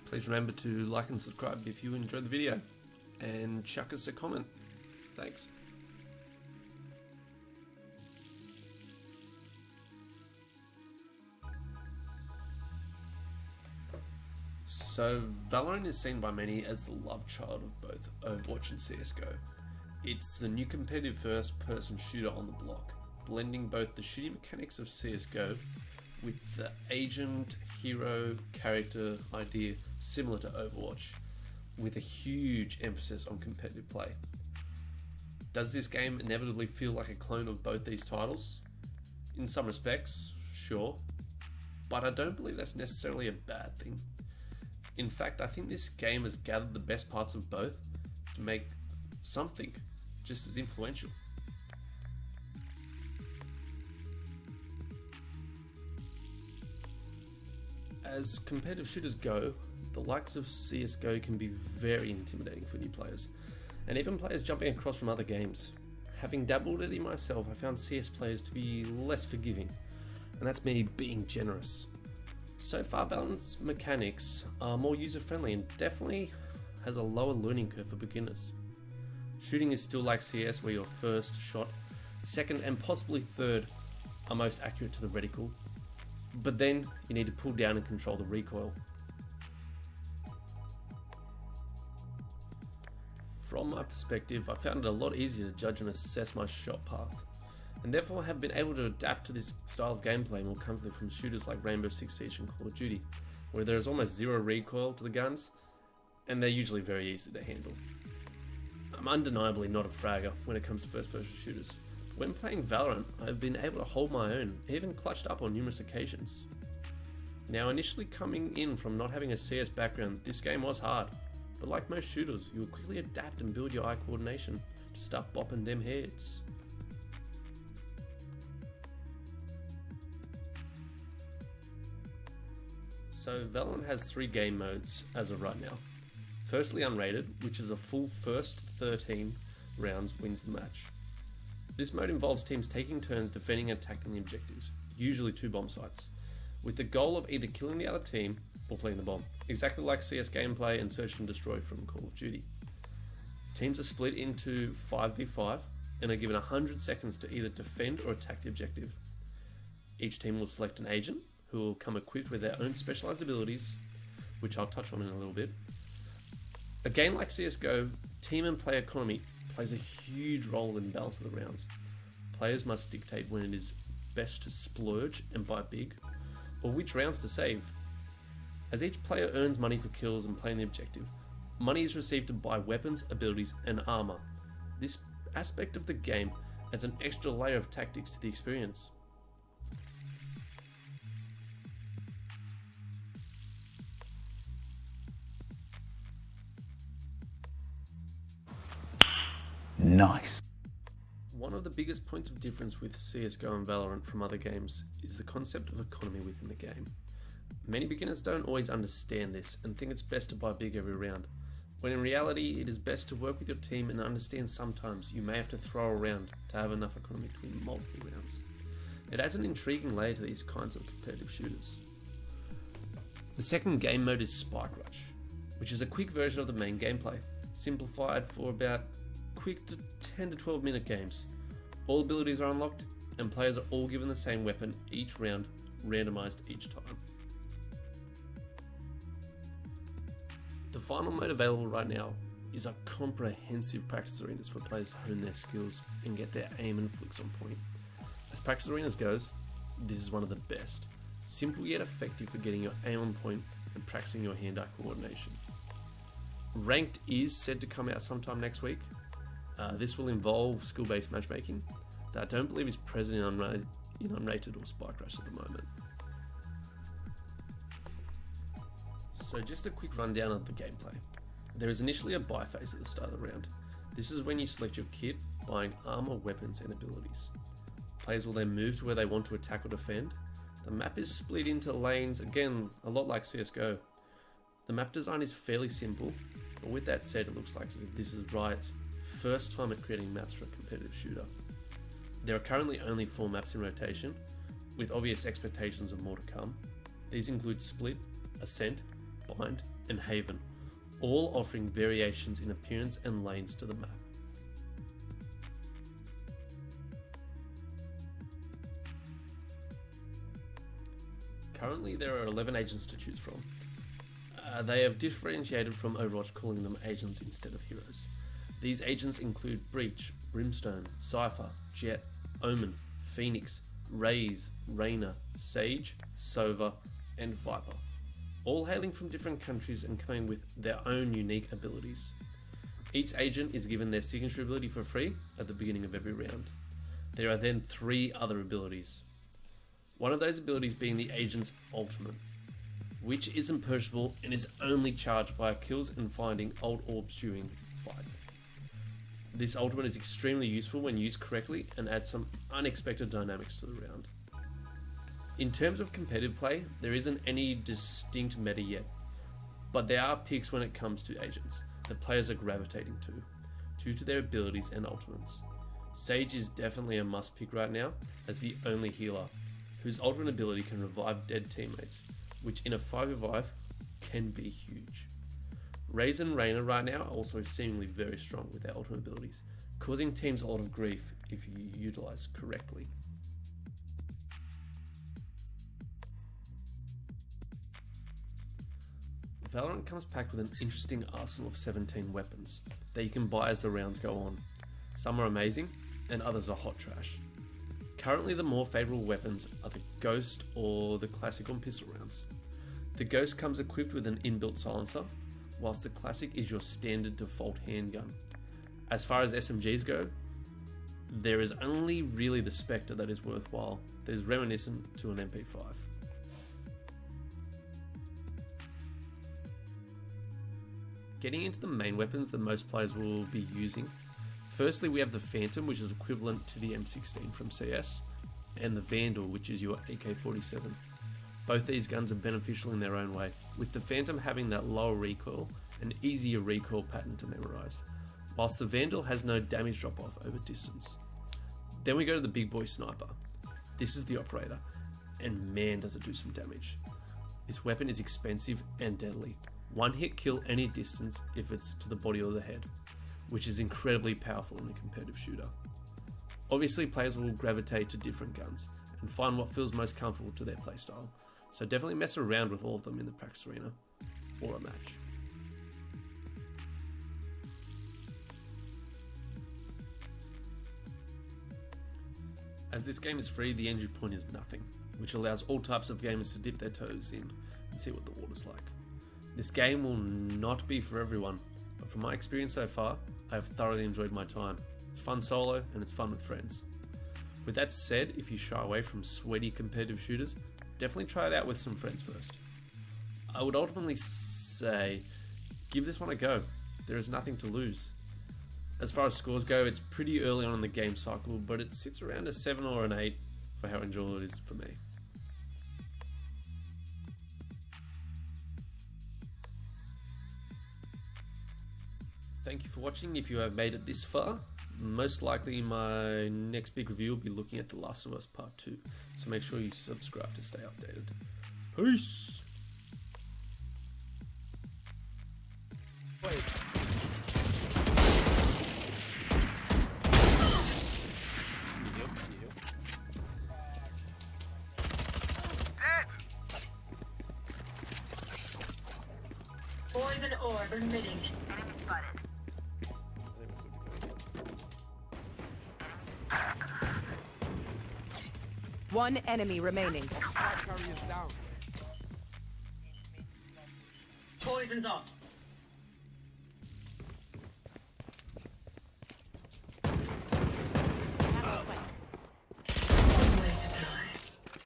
Please remember to like and subscribe if you enjoyed the video, and chuck us a comment. Thanks. So, Valorant is seen by many as the love child of both Overwatch and CSGO. It's the new competitive first-person shooter on the block, blending both the shooting mechanics of CSGO with the agent, hero, character idea similar to Overwatch, with a huge emphasis on competitive play. Does this game inevitably feel like a clone of both these titles? In some respects, sure, but I don't believe that's necessarily a bad thing. In fact, I think this game has gathered the best parts of both to make something just as influential. As competitive shooters go, the likes of CSGO can be very intimidating for new players, and even players jumping across from other games. Having dabbled in it myself, I found CS players to be less forgiving, and that's me being generous. So far, Valorant's mechanics are more user-friendly and definitely has a lower learning curve for beginners. Shooting is still like CS, where your first shot, second and possibly third are most accurate to the reticle, but then you need to pull down and control the recoil. From my perspective, I found it a lot easier to judge and assess my shot path, and therefore have been able to adapt to this style of gameplay more comfortably from shooters like Rainbow Six Siege and Call of Duty, where there is almost zero recoil to the guns, and they're usually very easy to handle. I'm undeniably not a fragger when it comes to first-person shooters. When playing Valorant, I've been able to hold my own, even clutched up on numerous occasions. Now, initially coming in from not having a CS background, this game was hard, but like most shooters, you will quickly adapt and build your eye coordination to start bopping them heads. So Valorant has 3 game modes as of right now. Firstly, unrated, which is a full first 13 rounds wins the match. This mode involves teams taking turns defending and attacking the objectives, usually 2 bomb sites, with the goal of either killing the other team or planting the bomb, exactly like CS gameplay and Search and Destroy from Call of Duty. Teams are split into 5v5 and are given 100 seconds to either defend or attack the objective. Each team will select an agent, who will come equipped with their own specialized abilities, which I'll touch on in a little bit. A game like CSGO, team and player economy plays a huge role in the balance of the rounds. Players must dictate when it is best to splurge and buy big, or which rounds to save. As each player earns money for kills and playing the objective, money is received to buy weapons, abilities, and armor. This aspect of the game adds an extra layer of tactics to the experience. Nice. One of the biggest points of difference with CSGO and Valorant from other games is the concept of economy within the game. Many beginners don't always understand this and think it's best to buy big every round, when in reality it is best to work with your team and understand sometimes you may have to throw around to have enough economy between multiple rounds. It adds an intriguing layer to these kinds of competitive shooters. The second game mode is Spike Rush, which is a quick version of the main gameplay, simplified for about quick to 10 to 12 minute games. All abilities are unlocked and players are all given the same weapon each round, randomized each time. The final mode available right now is a comprehensive practice arenas for players to hone their skills and get their aim and flicks on point. As practice arenas goes, this is one of the best. Simple yet effective for getting your aim on point and practicing your hand-eye coordination. Ranked is said to come out sometime next week. This will involve skill-based matchmaking that I don't believe is present in Unrated or Spike Rush at the moment. So just a quick rundown of the gameplay. There is initially a buy phase at the start of the round. This is when you select your kit, buying armor, weapons and abilities. Players will then move to where they want to attack or defend. The map is split into lanes, again a lot like CSGO. The map design is fairly simple, but with that said, it looks like as if this is Riot's first time at creating maps for a competitive shooter. There are currently only 4 maps in rotation, with obvious expectations of more to come. These include Split, Ascent, Bind, and Haven, all offering variations in appearance and lanes to the map. Currently, there are 11 agents to choose from. They have differentiated from Overwatch, calling them agents instead of heroes. These agents include Breach, Brimstone, Cypher, Jet, Omen, Phoenix, Raze, Reyna, Sage, Sova, and Viper, all hailing from different countries and coming with their own unique abilities. Each agent is given their signature ability for free at the beginning of every round. There are then 3 other abilities. One of those abilities being the agent's ultimate, which isn't purchasable and is only charged via kills and finding old orbs during fight. This ultimate is extremely useful when used correctly and adds some unexpected dynamics to the round. In terms of competitive play, there isn't any distinct meta yet, but there are picks when it comes to agents that players are gravitating to, due to their abilities and ultimates. Sage is definitely a must pick right now, as the only healer, whose ultimate ability can revive dead teammates, which in a 5v5 can be huge. Raze and Reyna right now are also seemingly very strong with their ultimate abilities, causing teams a lot of grief if you utilize correctly. Valorant comes packed with an interesting arsenal of 17 weapons that you can buy as the rounds go on. Some are amazing, and others are hot trash. Currently, the more favourable weapons are the Ghost or the Classic on pistol rounds. The Ghost comes equipped with an inbuilt silencer, whilst the Classic is your standard default handgun. As far as SMGs go, there is only really the Spectre that is worthwhile, that is reminiscent to an MP5. Getting into the main weapons that most players will be using, firstly we have the Phantom, which is equivalent to the M16 from CS, and the Vandal, which is your AK-47. Both these guns are beneficial in their own way, with the Phantom having that lower recoil and easier recoil pattern to memorize, whilst the Vandal has no damage drop off over distance. Then we go to the big boy Sniper. This is the Operator, and man does it do some damage. This weapon is expensive and deadly. One hit kill any distance if it's to the body or the head, which is incredibly powerful in a competitive shooter. Obviously, players will gravitate to different guns and find what feels most comfortable to their playstyle, so definitely mess around with all of them in the practice arena or a match. As this game is free, the entry point is nothing, which allows all types of gamers to dip their toes in and see what the water's like. This game will not be for everyone, but from my experience so far, I have thoroughly enjoyed my time. It's fun solo and it's fun with friends. With that said, if you shy away from sweaty competitive shooters, definitely try it out with some friends first. I would ultimately say, give this one a go. There is nothing to lose. As far as scores go, it's pretty early on in the game cycle, but it sits around a 7 or an 8 for how enjoyable it is for me. Thank you for watching. If you have made it this far, most likely my next big review will be looking at The Last of Us Part 2, so make sure you subscribe to stay updated. Peace! Wait. Poison orb emitting. Enemy spotted. One enemy remaining. Spike carrier is down. Poison's off.